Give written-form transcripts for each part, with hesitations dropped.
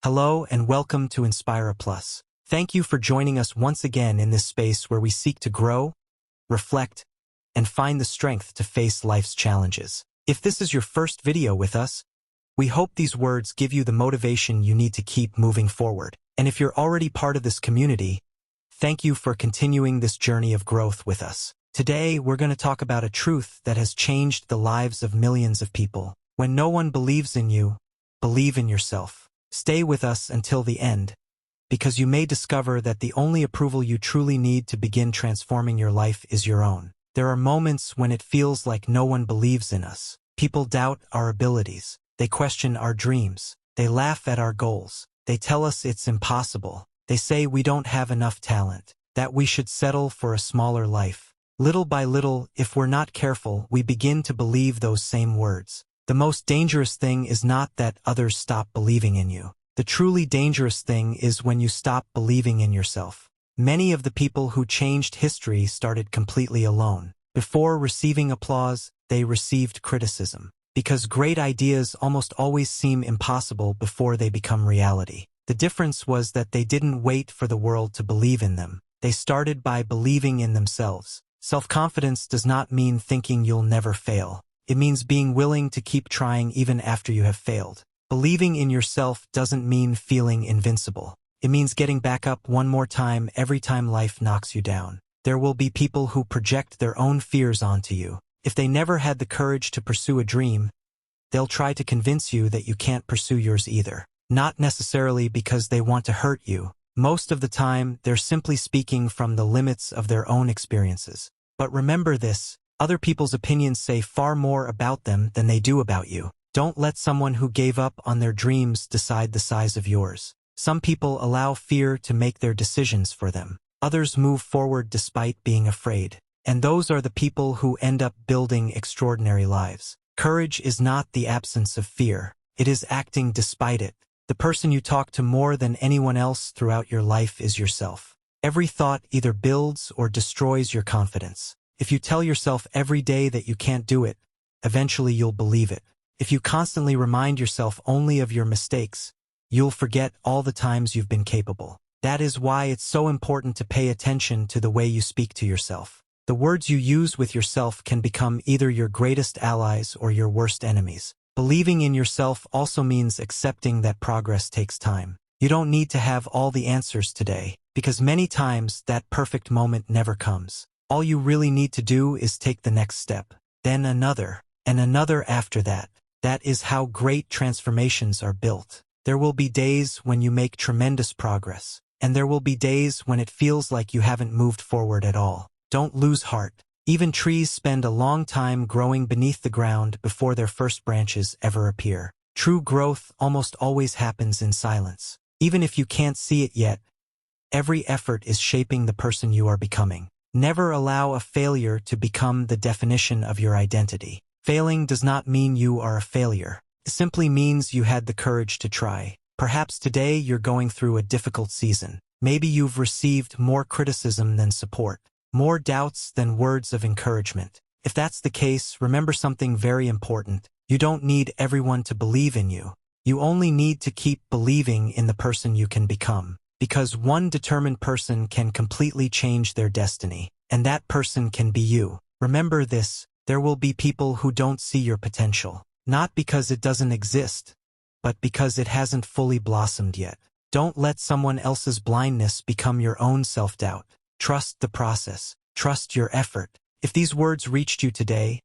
Hello and welcome to Inspira Plus. Thank you for joining us once again in this space where we seek to grow, reflect, and find the strength to face life's challenges. If this is your first video with us, we hope these words give you the motivation you need to keep moving forward. And if you're already part of this community, thank you for continuing this journey of growth with us. Today, we're going to talk about a truth that has changed the lives of millions of people. When no one believes in you, believe in yourself. Stay with us until the end, because you may discover that the only approval you truly need to begin transforming your life is your own. There are moments when it feels like no one believes in us. People doubt our abilities. They question our dreams. They laugh at our goals. They tell us it's impossible. They say we don't have enough talent, that we should settle for a smaller life. Little by little, if we're not careful, we begin to believe those same words. The most dangerous thing is not that others stop believing in you. The truly dangerous thing is when you stop believing in yourself. Many of the people who changed history started completely alone. Before receiving applause, they received criticism. Because great ideas almost always seem impossible before they become reality. The difference was that they didn't wait for the world to believe in them. They started by believing in themselves. Self-confidence does not mean thinking you'll never fail. It means being willing to keep trying even after you have failed. Believing in yourself doesn't mean feeling invincible. It means getting back up one more time every time life knocks you down. There will be people who project their own fears onto you. If they never had the courage to pursue a dream, they'll try to convince you that you can't pursue yours either. Not necessarily because they want to hurt you. Most of the time, they're simply speaking from the limits of their own experiences. But remember this, other people's opinions say far more about them than they do about you. Don't let someone who gave up on their dreams decide the size of yours. Some people allow fear to make their decisions for them. Others move forward despite being afraid. And those are the people who end up building extraordinary lives. Courage is not the absence of fear. It is acting despite it. The person you talk to more than anyone else throughout your life is yourself. Every thought either builds or destroys your confidence. If you tell yourself every day that you can't do it, eventually you'll believe it. If you constantly remind yourself only of your mistakes, you'll forget all the times you've been capable. That is why it's so important to pay attention to the way you speak to yourself. The words you use with yourself can become either your greatest allies or your worst enemies. Believing in yourself also means accepting that progress takes time. You don't need to have all the answers today, because many times that perfect moment never comes. All you really need to do is take the next step, then another, and another after that. That is how great transformations are built. There will be days when you make tremendous progress, and there will be days when it feels like you haven't moved forward at all. Don't lose heart. Even trees spend a long time growing beneath the ground before their first branches ever appear. True growth almost always happens in silence. Even if you can't see it yet, every effort is shaping the person you are becoming. Never allow a failure to become the definition of your identity. Failing does not mean you are a failure. It simply means you had the courage to try. Perhaps today you're going through a difficult season. Maybe you've received more criticism than support. More doubts than words of encouragement. If that's the case, remember something very important. You don't need everyone to believe in you. You only need to keep believing in the person you can become. Because one determined person can completely change their destiny, and that person can be you. Remember this, there will be people who don't see your potential. Not because it doesn't exist, but because it hasn't fully blossomed yet. Don't let someone else's blindness become your own self-doubt. Trust the process. Trust your effort. If these words reached you today,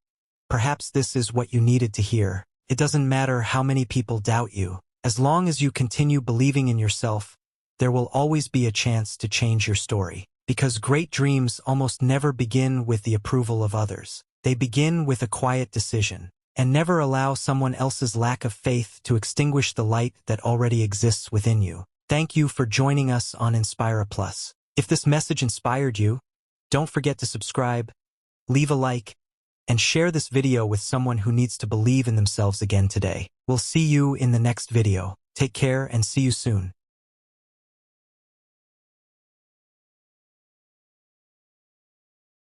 perhaps this is what you needed to hear. It doesn't matter how many people doubt you. As long as you continue believing in yourself, there will always be a chance to change your story. Because great dreams almost never begin with the approval of others. They begin with a quiet decision. And never allow someone else's lack of faith to extinguish the light that already exists within you. Thank you for joining us on Inspira Plus. If this message inspired you, don't forget to subscribe, leave a like, and share this video with someone who needs to believe in themselves again today. We'll see you in the next video. Take care and see you soon.